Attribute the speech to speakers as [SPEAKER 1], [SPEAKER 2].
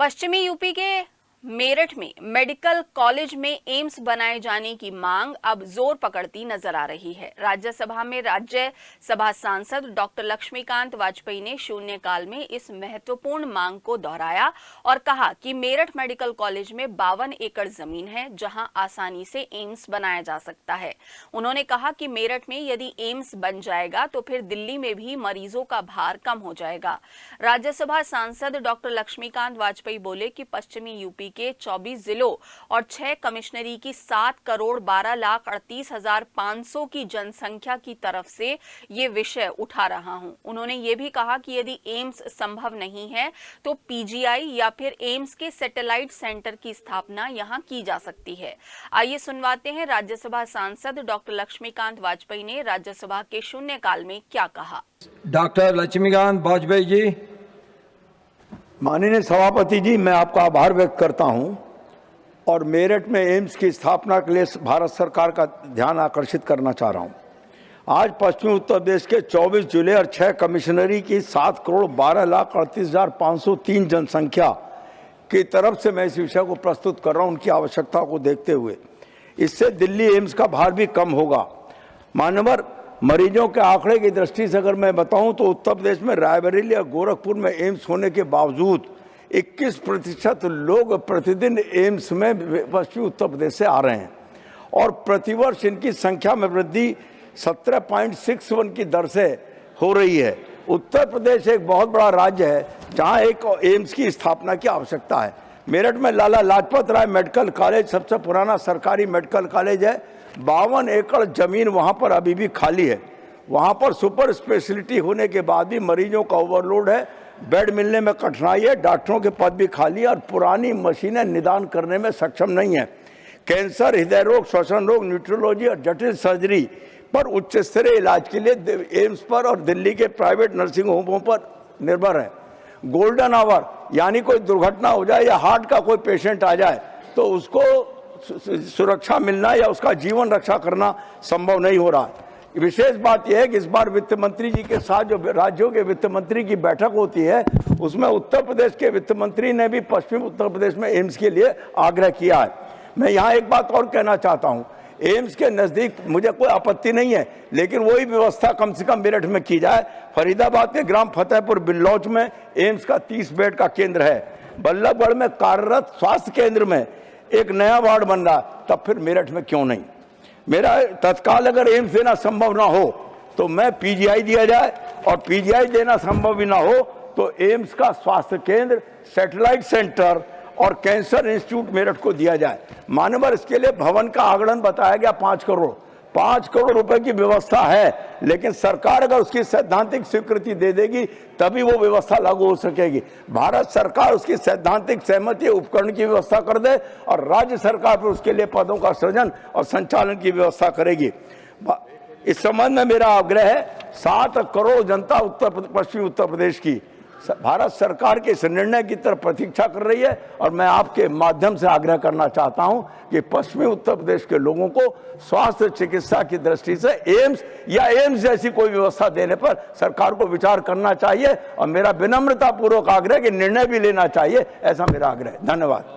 [SPEAKER 1] पश्चिमी यूपी के मेरठ में मेडिकल कॉलेज में एम्स बनाए जाने की मांग अब जोर पकड़ती नजर आ रही है। राज्यसभा में राज्यसभा सांसद डॉक्टर लक्ष्मीकांत वाजपेयी ने शून्यकाल में इस महत्वपूर्ण मांग को दोहराया और कहा कि मेरठ मेडिकल कॉलेज में 52 एकड़ जमीन है, जहां आसानी से एम्स बनाया जा सकता है। उन्होंने कहा कि मेरठ में यदि एम्स बन जाएगा तो फिर दिल्ली में भी मरीजों का भार कम हो जाएगा। राज्यसभा सांसद डॉक्टर लक्ष्मीकांत वाजपेयी बोले कि पश्चिमी यूपी के 24 जिलों और 6 कमिश्नरी की 7 करोड़ 12,38,500 की जनसंख्या की तरफ से ये विषय उठा रहा हूं। उन्होंने ये भी कहा कि यदि एम्स संभव नहीं है तो पीजीआई या फिर एम्स के सैटेलाइट सेंटर की स्थापना यहां की जा सकती है। आइए सुनवाते हैं राज्यसभा सांसद डॉक्टर लक्ष्मीकांत वाजपेयी ने राज्यसभा के शून्यकाल में क्या कहा।
[SPEAKER 2] डॉक्टर लक्ष्मीकांत वाजपेयी जी।
[SPEAKER 3] माननीय सभापति जी, मैं आपका आभार व्यक्त करता हूं और मेरठ में एम्स की स्थापना के लिए भारत सरकार का ध्यान आकर्षित करना चाह रहा हूं। आज पश्चिमी उत्तर प्रदेश के 24 जिले और 6 कमिश्नरी की 7 करोड़ 12,38,503 जनसंख्या की तरफ से मैं इस विषय को प्रस्तुत कर रहा हूं, उनकी आवश्यकता को देखते हुए। इससे दिल्ली एम्स का भार भी कम होगा। मान्यवर, मरीजों के आंकड़े की दृष्टि से अगर मैं बताऊं तो उत्तर प्रदेश में रायबरेली और गोरखपुर में एम्स होने के बावजूद 21% लोग प्रतिदिन एम्स में पश्चिमी उत्तर प्रदेश से आ रहे हैं और प्रतिवर्ष इनकी संख्या में वृद्धि 17.61 की दर से हो रही है। उत्तर प्रदेश एक बहुत बड़ा राज्य है जहां एक एम्स की स्थापना की आवश्यकता है। मेरठ में लाला लाजपत राय मेडिकल कॉलेज सबसे पुराना सरकारी मेडिकल कॉलेज है। 52 एकड़ जमीन वहां पर अभी भी खाली है। वहां पर सुपर स्पेशलिटी होने के बाद भी मरीजों का ओवरलोड है, बेड मिलने में कठिनाई है, डॉक्टरों के पद भी खाली है और पुरानी मशीनें निदान करने में सक्षम नहीं है। कैंसर, हृदय रोग, श्वसन रोग, न्यूट्रोलॉजी और जटिल सर्जरी पर उच्च स्तरीय इलाज के लिए एम्स पर और दिल्ली के प्राइवेट नर्सिंग होमों पर निर्भर है। गोल्डन आवर यानी कोई दुर्घटना हो जाए या हार्ट का कोई पेशेंट आ जाए तो उसको सुरक्षा मिलना या उसका जीवन रक्षा करना संभव नहीं हो रहा है। विशेष बात यह है कि इस बार वित्त मंत्री जी के साथ जो राज्यों के वित्त मंत्री की बैठक होती है उसमें उत्तर प्रदेश के वित्त मंत्री ने भी पश्चिमी उत्तर प्रदेश में एम्स के लिए आग्रह किया है। मैं यहाँ एक बात और कहना चाहता हूँ, एम्स के नज़दीक मुझे कोई आपत्ति नहीं है, लेकिन वही व्यवस्था कम से कम मेरठ में की जाए। फरीदाबाद के ग्राम फतेहपुर बिल्लौच में एम्स का 30 बेड का केंद्र है। बल्लभगढ़ में कार्यरत स्वास्थ्य केंद्र में एक नया वार्ड बन रहा, तब फिर मेरठ में क्यों नहीं? मेरा तत्काल अगर एम्स देना संभव ना हो तो मैं पीजीआई दिया जाए और पीजीआई देना संभव भी ना हो तो एम्स का स्वास्थ्य केंद्र, सैटेलाइट सेंटर और कैंसर इंस्टीट्यूट मेरठ को दिया जाए। मानवर, इसके लिए भवन का आगणन बताया गया 5 करोड़। 5 करोड़ रुपए की व्यवस्था है, लेकिन सरकार अगर उसकी सैद्धांतिक स्वीकृति दे देगी तभी वो व्यवस्था लागू हो सकेगी। भारत सरकार उसकी सैद्धांतिक सहमति उपकरण की व्यवस्था कर दे और राज्य सरकार पर उसके लिए पदों का सृजन और संचालन की व्यवस्था करेगी। इस संबंध में मेरा आग्रह है, 7 करोड़ जनता पश्चिमी उत्तर प्रदेश की भारत सरकार के इस निर्णय की तरफ प्रतीक्षा कर रही है और मैं आपके माध्यम से आग्रह करना चाहता हूं कि पश्चिमी उत्तर प्रदेश के लोगों को स्वास्थ्य चिकित्सा की दृष्टि से एम्स या एम्स जैसी कोई व्यवस्था देने पर सरकार को विचार करना चाहिए और मेरा विनम्रता पूर्वक आग्रह कि निर्णय भी लेना चाहिए, ऐसा मेरा आग्रह है। धन्यवाद।